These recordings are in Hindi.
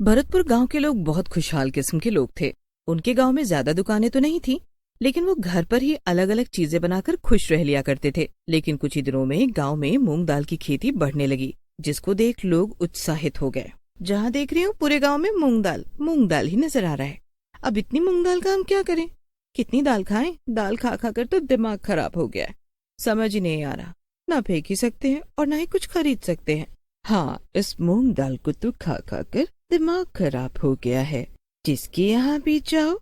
भरतपुर गांव के लोग बहुत खुशहाल किस्म के लोग थे। उनके गांव में ज्यादा दुकानें तो नहीं थी, लेकिन वो घर पर ही अलग अलग चीजें बनाकर खुश रह लिया करते थे। लेकिन कुछ ही दिनों में गांव में मूंग दाल की खेती बढ़ने लगी, जिसको देख लोग उत्साहित हो गए। जहाँ देख रही हूँ पूरे गांव में मूंग दाल ही नजर आ रहा है। अब इतनी मूंग दाल का हम क्या करें? कितनी दाल खाएं? दाल खा खा कर तो दिमाग खराब हो गया है। समझ ही नहीं आ रहा, ना फेंक ही सकते हैं और ना ही कुछ खरीद सकते हैं। हाँ, इस मूंग दाल को तो खा खा कर दिमाग खराब हो गया है। जिसके यहाँ भी जाओ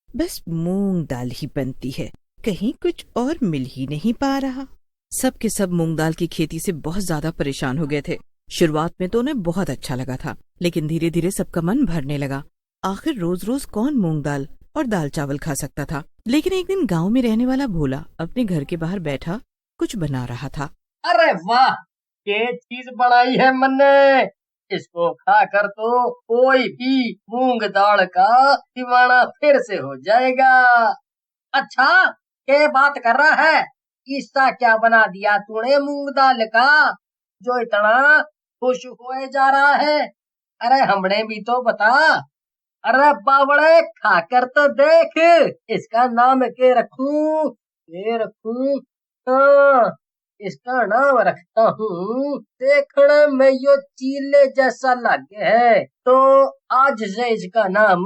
बस मूंग दाल ही बनती है, कहीं कुछ और मिल ही नहीं पा रहा। सब के सब मूंग दाल की खेती से बहुत ज्यादा परेशान हो गए थे। शुरुआत में तो उन्हें बहुत अच्छा लगा था, लेकिन धीरे धीरे सबका मन भरने लगा। आखिर रोज रोज कौन मूंग दाल और दाल चावल खा सकता था। लेकिन एक दिन गांव में रहने वाला भोला अपने घर के बाहर बैठा कुछ बना रहा था। अरे वाह, ये चीज बनाई है मैंने। इसको खाकर तो कोई भी मूंग दाल का दीवाना फिर से हो जाएगा। अच्छा, क्या बात कर रहा है? इसका क्या बना दिया तूने मूंग दाल का, जो इतना खुश हुए जा रहा है? अरे हमने भी तो बता। अरे बावड़े, खाकर तो देख। इसका नाम के रखूं? ये रखूं? हाँ, इसका नाम रखता हूँ। देखने में यो चीले जैसा लगे है, तो आज से इसका नाम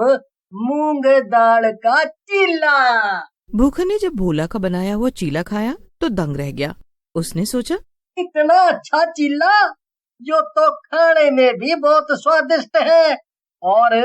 मूंग दाल का चीला। भूखन ने जब भोला का बनाया हुआ चीला खाया तो दंग रह गया। उसने सोचा, इतना अच्छा चीला, जो तो खाने में भी बहुत स्वादिष्ट है और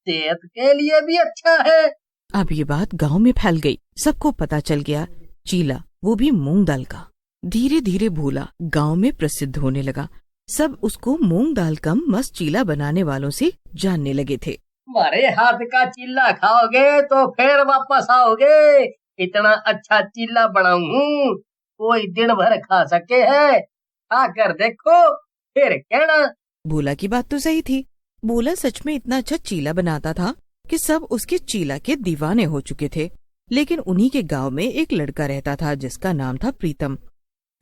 सेहत के लिए भी अच्छा है। अब ये बात गांव में फैल गई। सबको पता चल गया चीला, वो भी मूंग दाल का। धीरे धीरे भोला गांव में प्रसिद्ध होने लगा। सब उसको मूंग दाल का मस्त चीला बनाने वालों से जानने लगे थे। हमारे हाथ का चीला खाओगे तो फिर वापस आओगे। इतना अच्छा चीला बनाऊं, कोई दिन भर खा सके है। खा कर देखो, फिर कहना। भोला की बात तो सही थी। भोला सच में इतना अच्छा चीला बनाता था कि सब उसके चीला के दीवाने हो चुके थे। लेकिन उन्हीं के गांव में एक लड़का रहता था जिसका नाम था प्रीतम।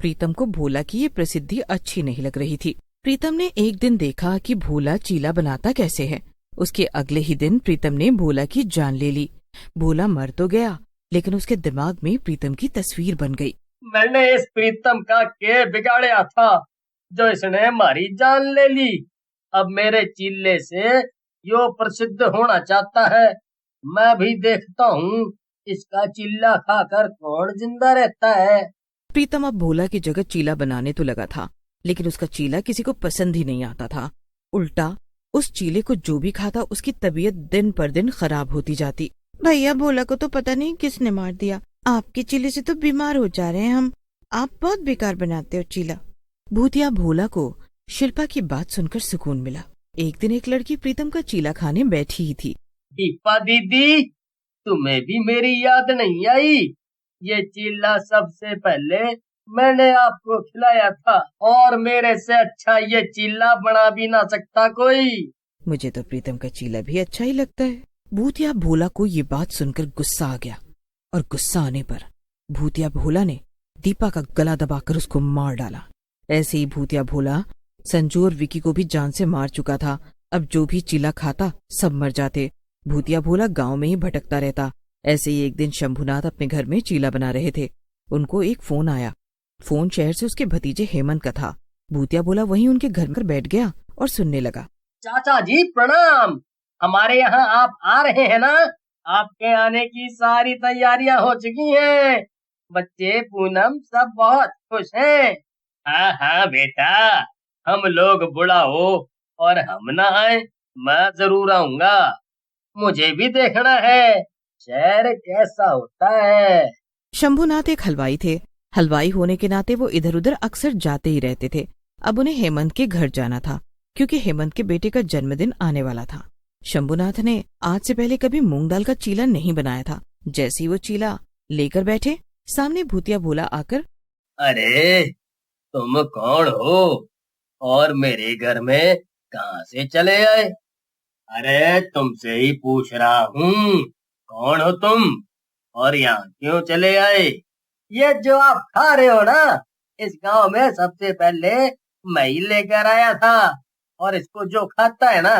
प्रीतम को भोला की ये प्रसिद्धि अच्छी नहीं लग रही थी। प्रीतम ने एक दिन देखा कि भोला चीला बनाता कैसे है। उसके अगले ही दिन प्रीतम ने भोला की जान ले ली। भोला मर तो गया, लेकिन उसके दिमाग में प्रीतम की तस्वीर बन गई। मैंने इस प्रीतम का के बिगाड़या था, जो इसने हमारी जान ले ली। अब मेरे चीले से यो प्रसिद्ध होना चाहता है। मैं भी देखता हूँ इसका चिल्ला खाकर कौन जिंदा रहता है। प्रीतम अब भोला की जगह चीला बनाने तो लगा था, लेकिन उसका चीला किसी को पसंद ही नहीं आता था। उल्टा उस चीले को जो भी खाता उसकी तबीयत दिन पर दिन खराब होती जाती। भैया, भोला को तो पता नहीं किसने मार दिया। आपके चीले से तो बीमार हो जा रहे हैं हम। आप बहुत बेकार बनाते हो चीला। भूतिया भोला को शिल्पा की बात सुनकर सुकून मिला। एक दिन एक लड़की प्रीतम का चीला खाने बैठी ही थी। दीपा दीदी, तुम्हें भी मेरी याद नहीं आई? ये चीला सबसे पहले मैंने आपको खिलाया था, और मेरे से अच्छा ये चीला बना भी ना सकता कोई। मुझे तो प्रीतम का चीला भी अच्छा ही लगता है। भूतिया भोला को ये बात सुनकर गुस्सा आ गया, और गुस्सा आने पर भूतिया भोला ने दीपा का गला दबाकर उसको मार डाला। ऐसे ही भूतिया भोला संजू और विकी को भी जान से मार चुका था। अब जो भी चीला खाता सब मर जाते। भूतिया भोला गांव में ही भटकता रहता। ऐसे ही एक दिन शंभुनाथ अपने घर में चीला बना रहे थे। उनको एक फोन आया। फोन शहर से उसके भतीजे हेमंत का था। भूतिया भोला वहीं उनके घर पर बैठ गया और सुनने लगा। चाचा जी प्रणाम। हमारे यहाँ आप आ रहे हैं ना? आपके आने की सारी तैयारियां हो चुकी हैं। बच्चे पूनम सब बहुत खुश हैं। हाँ हाँ बेटा, हम लोग बुढ़ा हो और हम ना आए, मैं जरूर आऊंगा। मुझे भी देखना है शहर कैसा होता है। शंभुनाथ एक हलवाई थे। हलवाई होने के नाते वो इधर उधर अक्सर जाते ही रहते थे। अब उन्हें हेमंत के घर जाना था, क्योंकि हेमंत के बेटे का जन्मदिन आने वाला था। शंभुनाथ ने आज से पहले कभी मूंग दाल का चीला नहीं बनाया था। जैसे ही वो चीला लेकर बैठे, सामने भूतिया भोला आकर, अरे तुम कौन हो और मेरे घर में कहाँ से चले आए? अरे तुमसे ही पूछ रहा हूँ, कौन हो तुम और यहाँ क्यों चले आए? ये जो आप खा रहे हो ना, इस गांव में सबसे पहले मैं ही लेकर आया था, और इसको जो खाता है ना,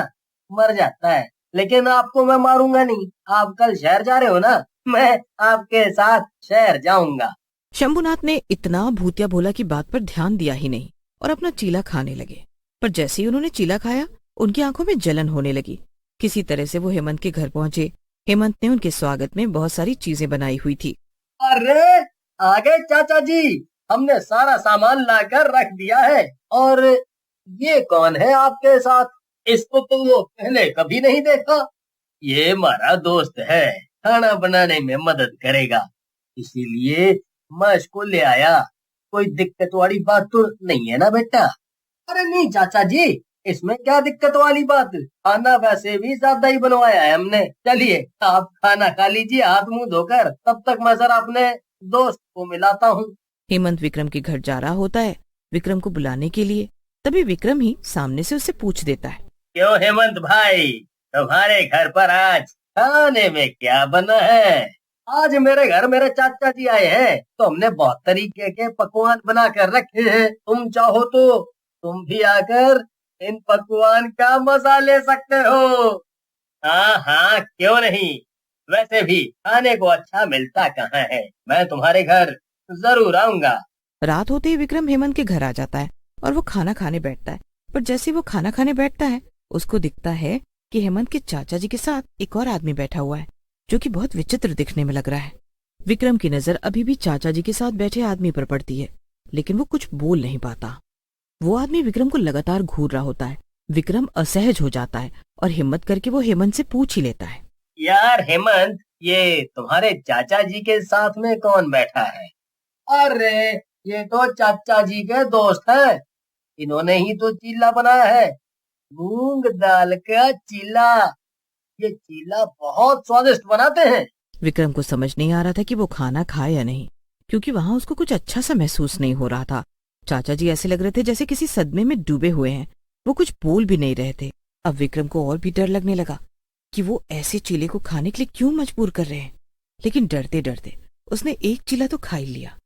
मर जाता है। लेकिन आपको मैं मारूंगा नहीं, आप कल शहर जा रहे हो ना, मैं आपके साथ शहर जाऊंगा। शंभुनाथ ने इतना भूतिया भोला की बात पर ध्यान दिया ही नहीं और अपना चीला खाने लगे। पर जैसे ही उन्होंने चीला खाया, उनकी आंखों में जलन होने लगी। किसी तरह से वो हेमंत के घर पहुंचे। हेमंत ने उनके स्वागत में बहुत सारी चीजें बनाई हुई थी। अरे आ गए चाचा जी, हमने सारा सामान लाकर रख दिया है। और ये कौन है आपके साथ? इसको तो वो पहले कभी नहीं देखा। ये हमारा दोस्त है, खाना बनाने में मदद करेगा, इसीलिए मैं इसको ले आया। कोई दिक्कत वाली बात तो नहीं है ना बेटा? अरे नहीं चाचा जी, इसमें क्या दिक्कत वाली बात, खाना वैसे भी ज्यादा ही बनवाया है हमने। चलिए आप खाना खा लीजिए हाथ मुंह धोकर, तब तक मैं जरा अपने दोस्त को मिलाता हूँ। हेमंत विक्रम के घर जा रहा होता है विक्रम को बुलाने के लिए। तभी विक्रम ही सामने से उससे पूछ देता है, क्यों हेमंत भाई, तुम्हारे घर पर आज खाने में क्या बना है? आज मेरे घर मेरे चाचा जी आए हैं, तो हमने बहुत तरीके के पकवान बना कर रखे हैं। तुम चाहो तो तुम भी आकर इन पकवान का मजा ले सकते हो। हाँ हाँ क्यों नहीं, वैसे भी खाने को अच्छा मिलता कहाँ है, मैं तुम्हारे घर जरूर आऊंगा। रात होते ही विक्रम हेमंत के घर आ जाता है और वो खाना खाने बैठता है। पर जैसे वो खाना खाने बैठता है, उसको दिखता है कि हेमंत के चाचा जी के साथ एक और आदमी बैठा हुआ है, जो कि बहुत विचित्र दिखने में लग रहा है। विक्रम की नजर अभी भी चाचा जी के साथ बैठे आदमी पर पड़ती है, लेकिन वो कुछ बोल नहीं पाता। वो आदमी विक्रम को लगातार घूर रहा होता है। विक्रम असहज हो जाता है और हिम्मत करके वो हेमंत से पूछ ही लेता है, यार हेमंत, ये तुम्हारे चाचा जी के साथ में कौन बैठा है? अरे ये तो चाचा जी के दोस्त हैं, इन्होंने ही तो चीला बनाया है, मूंग दाल का चीला। ये चीला बहुत स्वादिष्ट बनाते हैं। विक्रम को समझ नहीं आ रहा था कि वो खाना खाए या नहीं, क्योंकि वहाँ उसको कुछ अच्छा सा महसूस नहीं हो रहा था। चाचा जी ऐसे लग रहे थे जैसे किसी सदमे में डूबे हुए हैं, वो कुछ बोल भी नहीं रहे थे। अब विक्रम को और भी डर लगने लगा कि वो ऐसे चीले को खाने के लिए क्यों मजबूर कर रहे हैं। लेकिन डरते डरते उसने एक चीला तो खा ही लिया।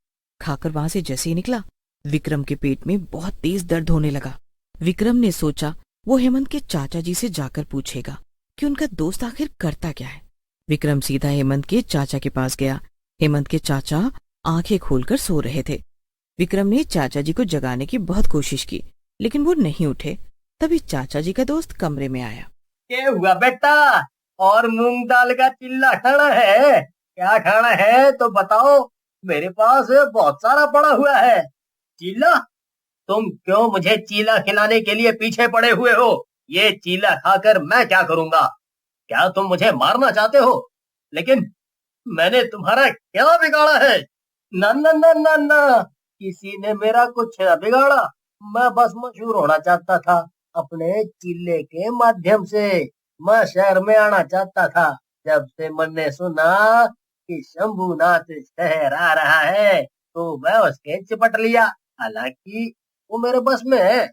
खाकर वहां से जैसे ही निकला, विक्रम के पेट में बहुत तेज दर्द होने लगा। विक्रम ने सोचा वो हेमंत के चाचा जी से जाकर पूछेगा कि उनका दोस्त आखिर करता क्या है। विक्रम सीधा हेमंत के चाचा के पास गया। हेमंत के चाचा आंखें खोलकर सो रहे थे। विक्रम ने चाचा जी को जगाने की बहुत कोशिश की, लेकिन वो नहीं उठे। तभी चाचा जी का दोस्त कमरे में आया। क्या हुआ बेटा, और मूंग दाल का चिल्ला खाना है? क्या खाना है तो बताओ, मेरे पास बहुत सारा पड़ा हुआ है। चीला? तुम क्यों मुझे चीला खिलाने के लिए पीछे पड़े हुए हो? ये चीला खाकर मैं क्या करूंगा? क्या तुम मुझे मारना चाहते हो? लेकिन मैंने तुम्हारा क्या बिगाड़ा है? ना ना ना ना ना, किसी ने मेरा कुछ न बिगाड़ा। मैं बस मशहूर होना चाहता था अपने चीले के माध्यम से। मैं शहर में आना चाहता था। जब से मैंने सुना कि शंभुनाथ शहर आ रहा है, तो मैं उसके चिपट लिया। हालांकि वो मेरे बस में है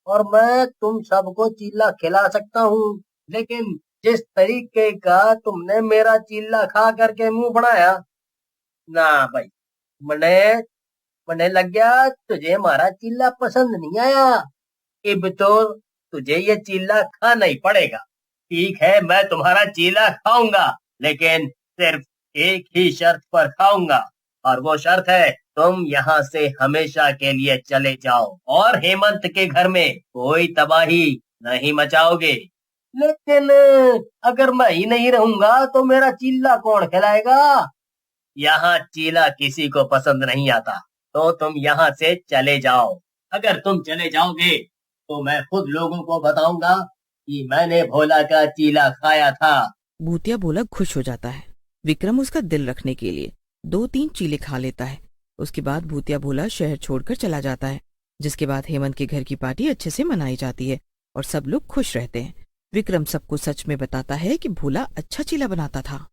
और मैं तुम सबको चीला खिला सकता हूँ, लेकिन जिस तरीके का तुमने मेरा चीला खा करके मुंह बनाया ना भाई, मैंने मैंने लग गया तुझे हमारा चीला पसंद नहीं आया। अब तो तुझे ये चीला खाना ही पड़ेगा। ठीक है, मैं तुम्हारा चीला खाऊंगा, लेकिन सिर्फ एक ही शर्त पर खाऊंगा, और वो शर्त है तुम यहाँ से हमेशा के लिए चले जाओ और हेमंत के घर में कोई तबाही नहीं मचाओगे। लेकिन अगर मैं ही नहीं रहूंगा तो मेरा चीला कौन खिलाएगा? यहाँ चीला किसी को पसंद नहीं आता, तो तुम यहाँ से चले जाओ। अगर तुम चले जाओगे तो मैं खुद लोगों को बताऊंगा कि मैंने भोला का चीला खाया था। भूतिया भोला खुश हो जाता है। विक्रम उसका दिल रखने के लिए 2-3 चीले खा लेता है। उसके बाद भूतिया भोला शहर छोड़कर चला जाता है, जिसके बाद हेमंत के घर की पार्टी अच्छे से मनाई जाती है और सब लोग खुश रहते हैं। विक्रम सबको सच में बताता है कि भोला अच्छा चीला बनाता था।